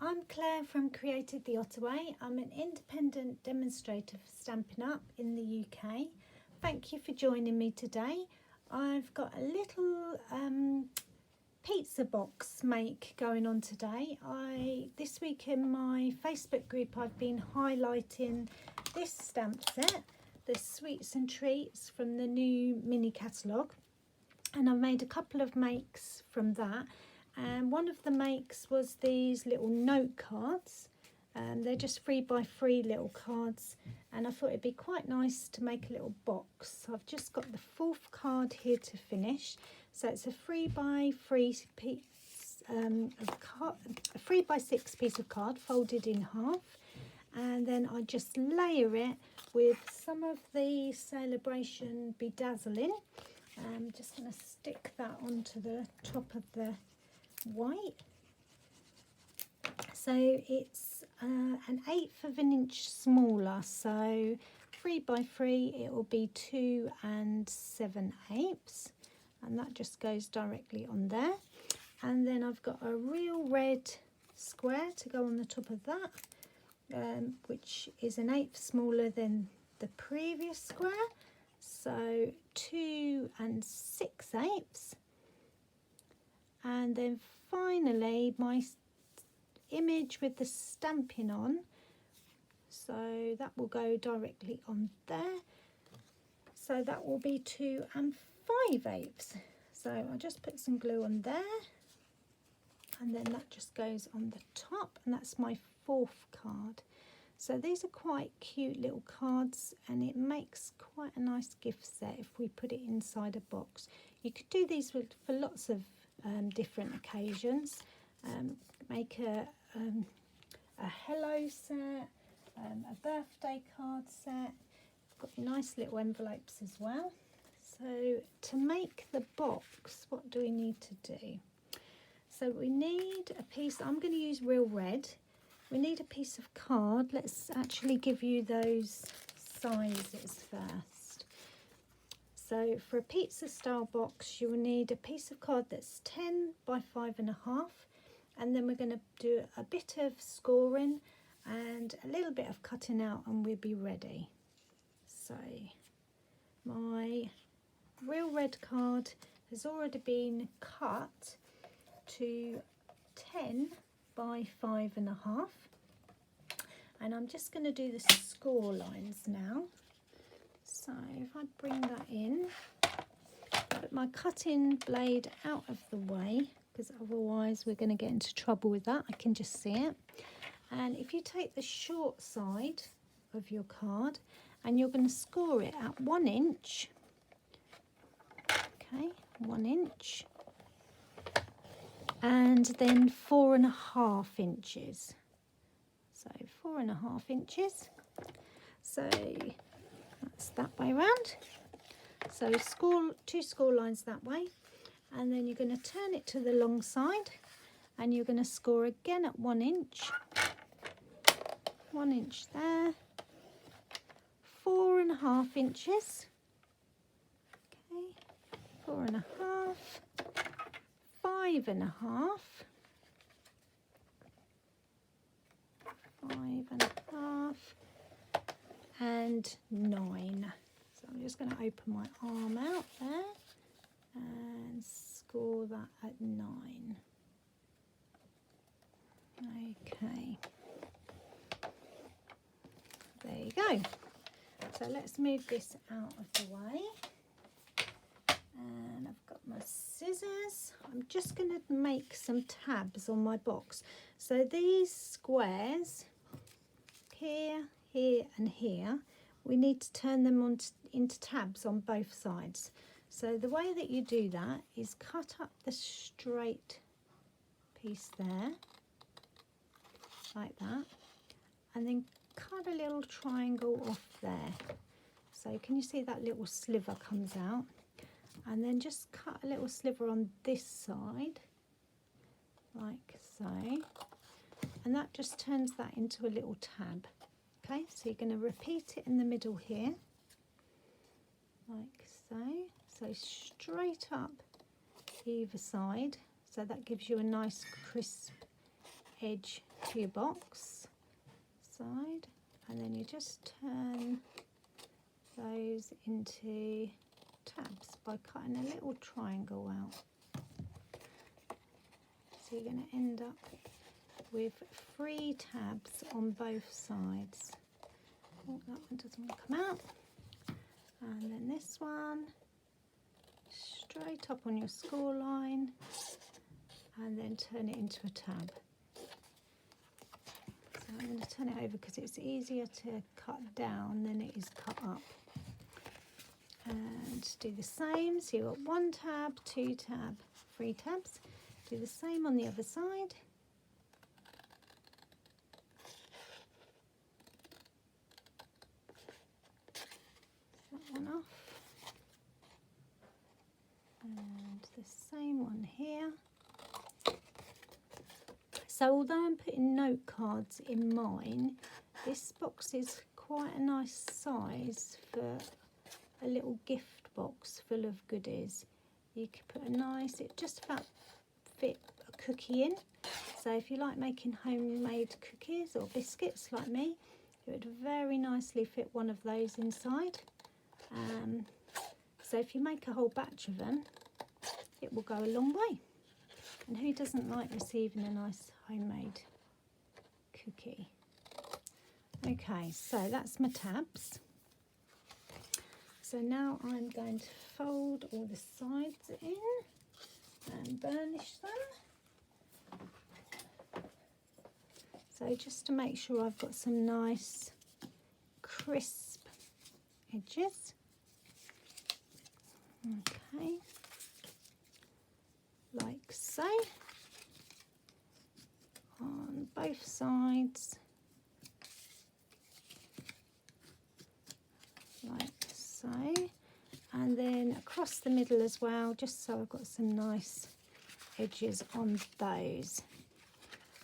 I'm Claire from Created the Ottaway. I'm an independent demonstrator for Stampin' Up! In the UK. Thank you for joining me today. I've got a little pizza box make going on today. This week in my Facebook group I've been highlighting this stamp set, the Sweets and Treats from the new mini catalogue, and I've made a couple of makes from that. And one of the makes was these little note cards. They're just 3x3 little cards, and I thought it'd be quite nice to make a little box. So I've just got the fourth card here to finish. So it's a 3x3 piece of card, a 3x6 piece of card folded in half, and then I just layer it with some of the Celebration Bedazzling. I'm just going to stick that onto the top of the white. So it's an 1/8 of an inch smaller, so 3x3 it will be 2 7/8, and that just goes directly on there. And then I've got a real red square to go on the top of that, which is an 1/8 smaller than the previous square, so 2 6/8. And then finally my image with the stamping on, so that will go directly on there, so that will be 2 5/8. So I'll just put some glue on there, and then that just goes on the top, and that's my fourth card. So these are quite cute little cards, and it makes quite a nice gift set if we put it inside a box. You could do these for lots of different occasions. Make a hello set, a birthday card set. Got nice little envelopes as well. So to make the box, what do we need to do? So we need a piece, I'm going to use real red. We need a piece of card. Let's actually give you those sizes first. So for a pizza style box, you will need a piece of card that's 10 by 5.5, and then we're going to do a bit of scoring and a little bit of cutting out, and we'll be ready. So my real red card has already been cut to 10 by 5.5, and I'm just going to do the score lines now. So if I bring that in, put my cutting blade out of the way, because otherwise we're going to get into trouble with that. I can just see it. And if you take the short side of your card and you're going to score it at 1 inch, okay, 1 inch, and then 4.5 inches. So 4.5 inches. So that's that way around. So two score lines that way, and then you're going to turn it to the long side, and you're going to score again at 1 inch. 1 inch there. 4.5 inches. Okay, 4.5. 5.5. 5.5. And 9. So I'm just going to open my arm out there and score that at 9. Okay, there you go. So let's move this out of the way, and I've got my scissors. I'm just going to make some tabs on my box. So these squares here, here and here, we need to turn them into tabs on both sides. So the way that you do that is cut up the straight piece there, like that, and then cut a little triangle off there. So can you see that little sliver comes out? And then just cut a little sliver on this side, like so, and that just turns that into a little tab. Okay, so you're going to repeat it in the middle here, like so. So straight up either side, so that gives you a nice crisp edge to your box side, and then you just turn those into tabs by cutting a little triangle out. So you're going to end up with 3 tabs on both sides. Oh, that one doesn't want to come out. And then this one straight up on your score line, and then turn it into a tab. So I'm going to turn it over because it's easier to cut down than it is cut up. And do the same. So you've got 1 tab, 2 tab, 3 tabs. Do the same on the other side. That one off. And the same one here. So although I'm putting note cards in mine, this box is quite a nice size for a little gift box full of goodies. You could put a nice, it just about fit a cookie in. So if you like making homemade cookies or biscuits like me, it would very nicely fit one of those inside. So if you make a whole batch of them, it will go a long way. And who doesn't like receiving a nice homemade cookie? Okay, so that's my tabs. So now I'm going to fold all the sides in and burnish them. So just to make sure I've got some nice crisp edges. Okay, like so, on both sides, like so, and then across the middle as well, just so I've got some nice edges on those.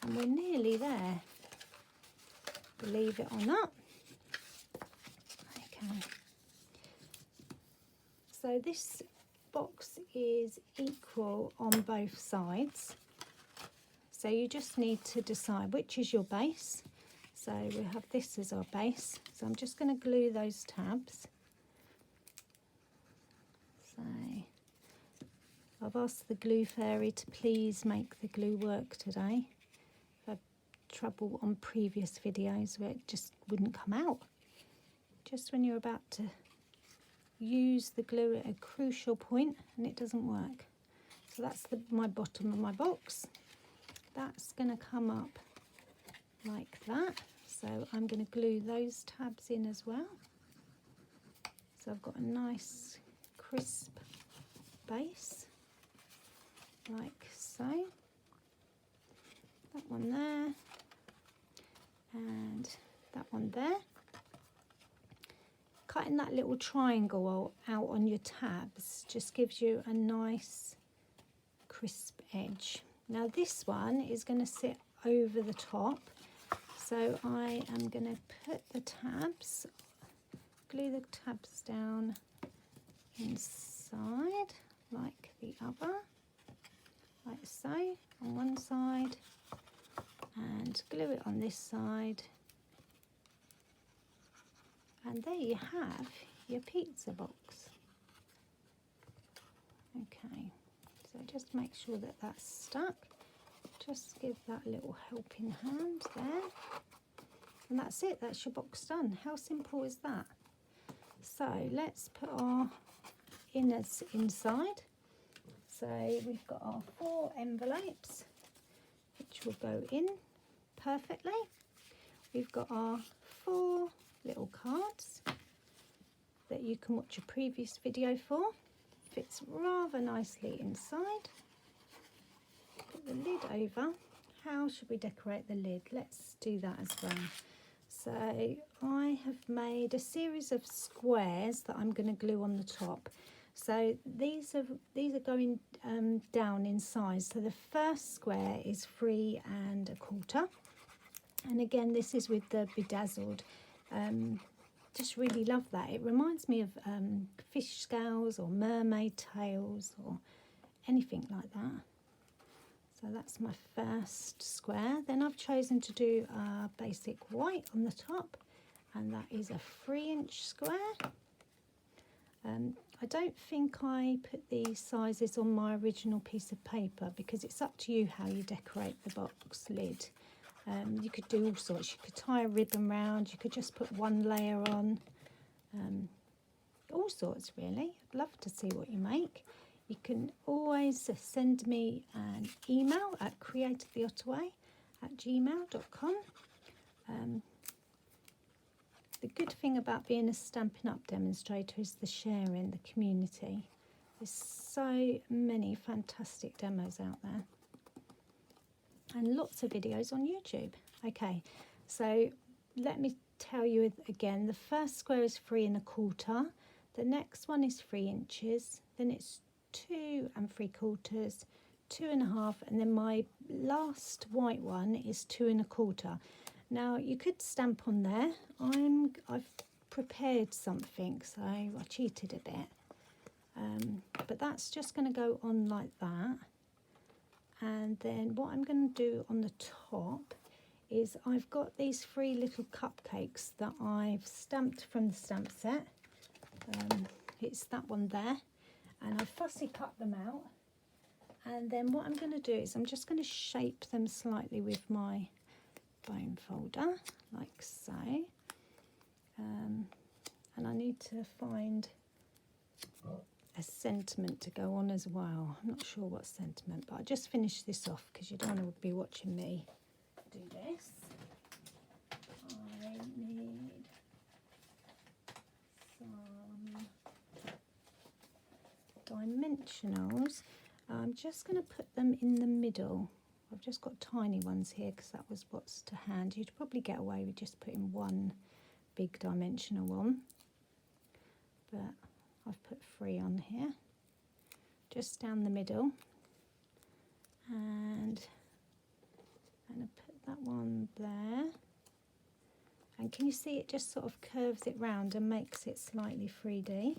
And we're nearly there, believe it or not. Okay. So this box is equal on both sides. So you just need to decide which is your base. So we have this as our base. So I'm just going to glue those tabs. So I've asked the glue fairy to please make the glue work today. I've had trouble on previous videos where it just wouldn't come out. Just when you're about to use the glue at a crucial point and it doesn't work. So that's my bottom of my box. That's going to come up like that. So I'm going to glue those tabs in as well. So I've got a nice crisp base like so. That one there and that one there. Cutting that little triangle out on your tabs just gives you a nice crisp edge. Now this one is going to sit over the top, so I am going to put the tabs, glue the tabs down inside like the other, like so, on one side, and glue it on this side. And there you have your pizza box. Okay, so just make sure that that's stuck. Just give that little helping hand there. And that's it, that's your box done. How simple is that? So let's put our inners inside. So we've got our 4 envelopes, which will go in perfectly. We've got our 4 little cards that you can watch a previous video for. Fits rather nicely inside. Put the lid over. How should we decorate the lid? Let's do that as well. So I have made a series of squares that I'm going to glue on the top. So these are going down in size. So the first square is 3 1/4, and again this is with the bedazzled. Just really love that. It reminds me of fish scales or mermaid tails or anything like that. So that's my first square. Then I've chosen to do a basic white on the top, and that is a 3-inch square. I don't think I put these sizes on my original piece of paper because it's up to you how you decorate the box lid. You could do all sorts. You could tie a ribbon round, you could just put one layer on, all sorts really. I'd love to see what you make. You can always send me an email at createtheottaway@gmail.com. The good thing about being a Stampin' Up! Demonstrator is the sharing, the community. There's so many fantastic demos out there. And lots of videos on YouTube. Okay, so let me tell you again. The first square is 3 1/4. The next one is 3 inches. Then it's 2 3/4, 2 1/2, and then my last white one is 2 1/4. Now you could stamp on there. I've prepared something, so I cheated a bit. But that's just going to go on like that. And then what I'm going to do on the top is I've got these 3 little cupcakes that I've stamped from the stamp set. It's that one there. And I fussy cut them out. And then what I'm going to do is I'm just going to shape them slightly with my bone folder, like so. And I need to find a sentiment to go on as well. I'm not sure what sentiment, but I just finished this off because you don't want to be watching me do this. I need some dimensionals. I'm just going to put them in the middle. I've just got tiny ones here because that was what's to hand. You'd probably get away with just putting one big dimensional one, but I've put 3 on here, just down the middle, and I'm going to put that one there. And can you see it just sort of curves it round and makes it slightly 3D?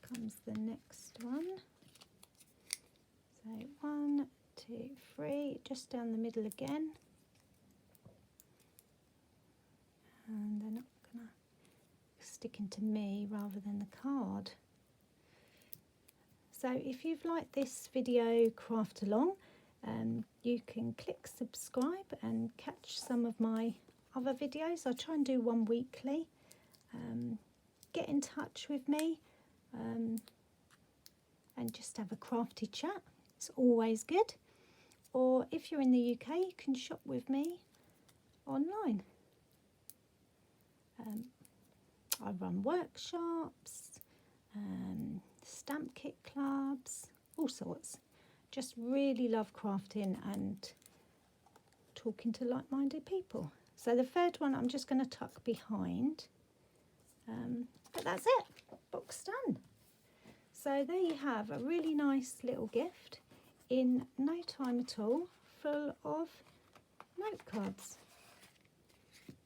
Comes the next one. So 1, 2, 3, just down the middle again. And they're not going to stick into me rather than the card. So if you've liked this video craft along, you can click subscribe and catch some of my other videos. I try and do one weekly. Get in touch with me and just have a crafty chat. It's always good. Or if you're in the UK, you can shop with me online. I run workshops, stamp kit clubs, all sorts. Just really love crafting and talking to like-minded people. So the third one I'm just going to tuck behind. But that's it. Box done. So there you have a really nice little gift in no time at all, full of note cards.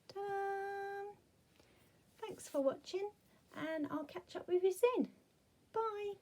Ta-da! Thanks for watching, and I'll catch up with you soon. Bye.